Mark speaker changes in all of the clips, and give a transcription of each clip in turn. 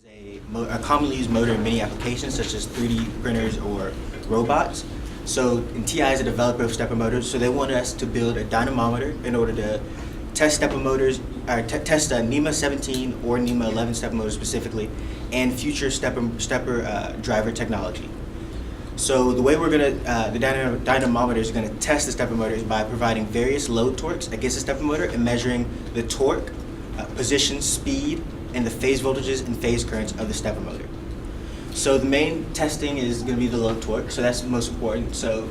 Speaker 1: A commonly used motor in many applications, such as 3D printers or robots. So, and TI is a developer of stepper motors, so they wanted us to build a dynamometer in order to test stepper motors, or test NEMA 17 or NEMA 11 stepper motors specifically, and future stepper driver technology. So the way we're gonna, the dynamometer is gonna test the stepper motors by providing various load torques against the stepper motor and measuring the torque, position, speed, and the phase voltages and phase currents of the stepper motor. So the main testing is going to be the load torque, so that's the most important. So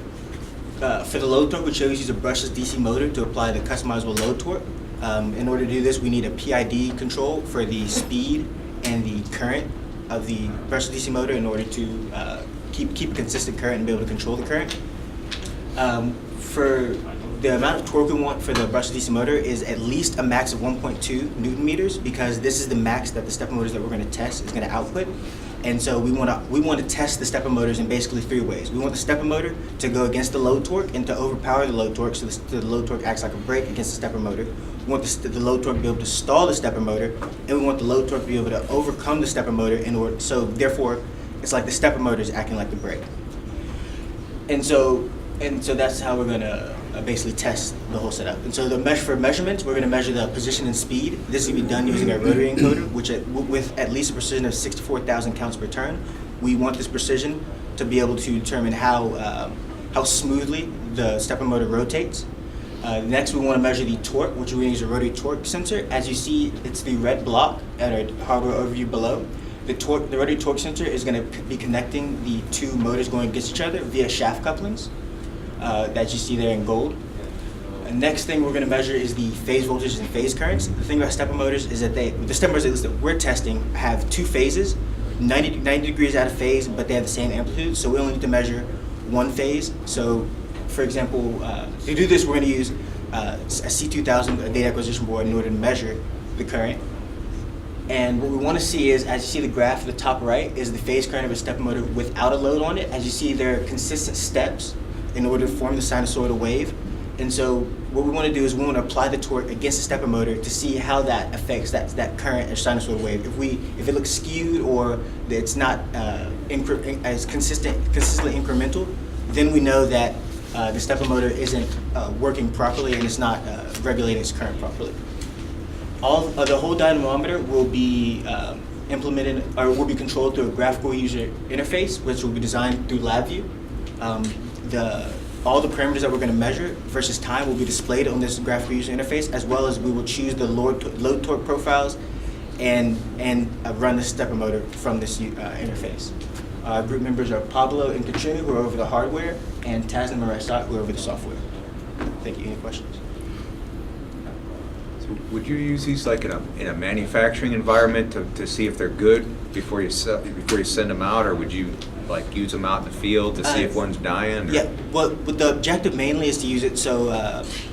Speaker 1: for the load torque, we chose to use a brushless DC motor to apply the customizable load torque. In order to do this, we need a PID control for the speed and the current of the brushless DC motor in order to keep a consistent current and be able to control the current. For the amount of torque we want for the brushless DC motor is at least a max of 1.2 Newton meters, because this is the max that the stepper motors that we're going to test is going to output. And so we want to test the stepper motors in basically three ways. We want the stepper motor to go against the load torque and to overpower the load torque, so the load torque acts like a brake against the stepper motor. We want the load torque to be able to stall the stepper motor, and we want the load torque to be able to overcome the stepper motor in order. So therefore, it's like the stepper motor is acting like the brake. And so that's how we're going to basically test the whole setup. And so for measurements, we're going to measure the position and speed. This can be done using our rotary encoder, which with at least a precision of 64,000 counts per turn. We want this precision to be able to determine how smoothly the stepper motor rotates. Next, we want to measure the torque, which we use a rotary torque sensor. As you see, it's the red block at our hardware overview below. The rotary torque sensor is going to be connecting the two motors going against each other via shaft couplings that you see there in gold. The next thing we're going to measure is the phase voltages and phase currents. The thing about stepper motors is that the stepper motors that we're testing have two phases, 90 degrees out of phase, but they have the same amplitude, so we only need to measure one phase. So, for example, to do this, we're going to use a C2000, a data acquisition board, in order to measure the current. And what we want to see is, as you see the graph at the top right, is the phase current of a stepper motor without a load on it. As you see, there are consistent steps in order to form the sinusoidal wave. And so what we want to do is we want to apply the torque against the stepper motor to see how that affects that current or sinusoidal wave. If it looks skewed or it's not as consistently incremental, then we know that the stepper motor isn't working properly and it's not regulating its current properly. The whole dynamometer will be implemented, or will be controlled through a graphical user interface, which will be designed through LabVIEW. All the parameters that we're going to measure versus time will be displayed on this graphical user interface, as well as we will choose the load torque profiles and run the stepper motor from this interface. Group members are Pablo and Katrina, who are over the hardware, and Taz and Marissa, who are over the software. Thank you. Any questions?
Speaker 2: So would you use these like in a manufacturing environment to see if they're good before you send them out, or would you like use them out in the field to see if one's dying? Or?
Speaker 1: Yeah, well, the objective mainly is to use it so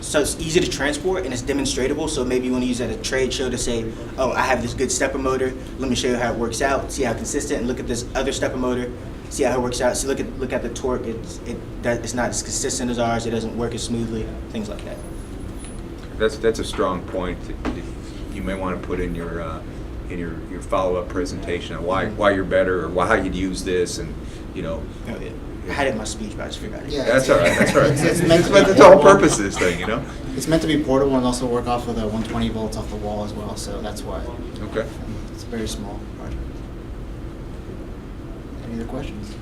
Speaker 1: it's easy to transport and it's demonstratable. So maybe you want to use it at a trade show to say, oh, I have this good stepper motor. Let me show you how it works out. See how consistent, and look at this other stepper motor. See how it works out. So look at the torque. It's not as consistent as ours. It doesn't work as smoothly. Things like that.
Speaker 2: That's a strong point that you may want to put in your follow-up presentation on why you're better, or why you'd use this, and
Speaker 1: Oh, yeah. I had it in my speech, but I just forgot it.
Speaker 2: Yeah, that's all right. That's all right.
Speaker 3: It's meant to be
Speaker 2: That's the whole purpose of this thing,
Speaker 3: It's meant to be portable and also work off of the 120 volts off the wall as well, so that's why.
Speaker 2: Okay.
Speaker 3: It's a very small project. Any other questions?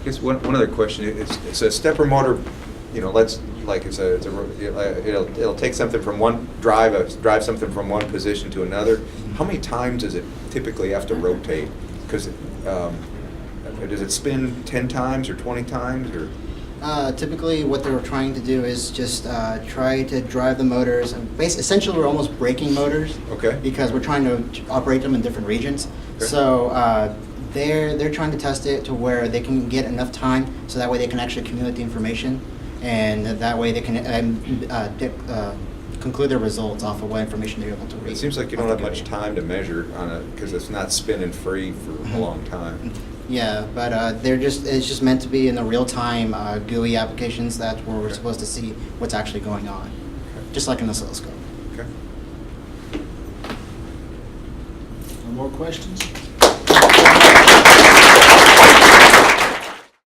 Speaker 2: I guess one other question. It's a stepper motor. It'll take something from drive something from one position to another. How many times does it typically have to rotate? Because does it spin 10 times or 20 times or?
Speaker 3: Typically, what they're trying to do is just try to drive the motors. And essentially, we're almost braking motors.
Speaker 2: Okay.
Speaker 3: Because we're trying to operate them in different regions.
Speaker 2: Okay.
Speaker 3: So they're trying to test it to where they can get enough time, so that way they can actually accumulate the information, and that way they can conclude their results off of what information they're able to read.
Speaker 2: It seems like you don't have much time to measure on it because it's not spinning free for a long time.
Speaker 3: Yeah, but it's just meant to be in the real-time GUI applications that where we're supposed to see what's actually going on, just like an oscilloscope.
Speaker 2: Okay.
Speaker 4: No more questions?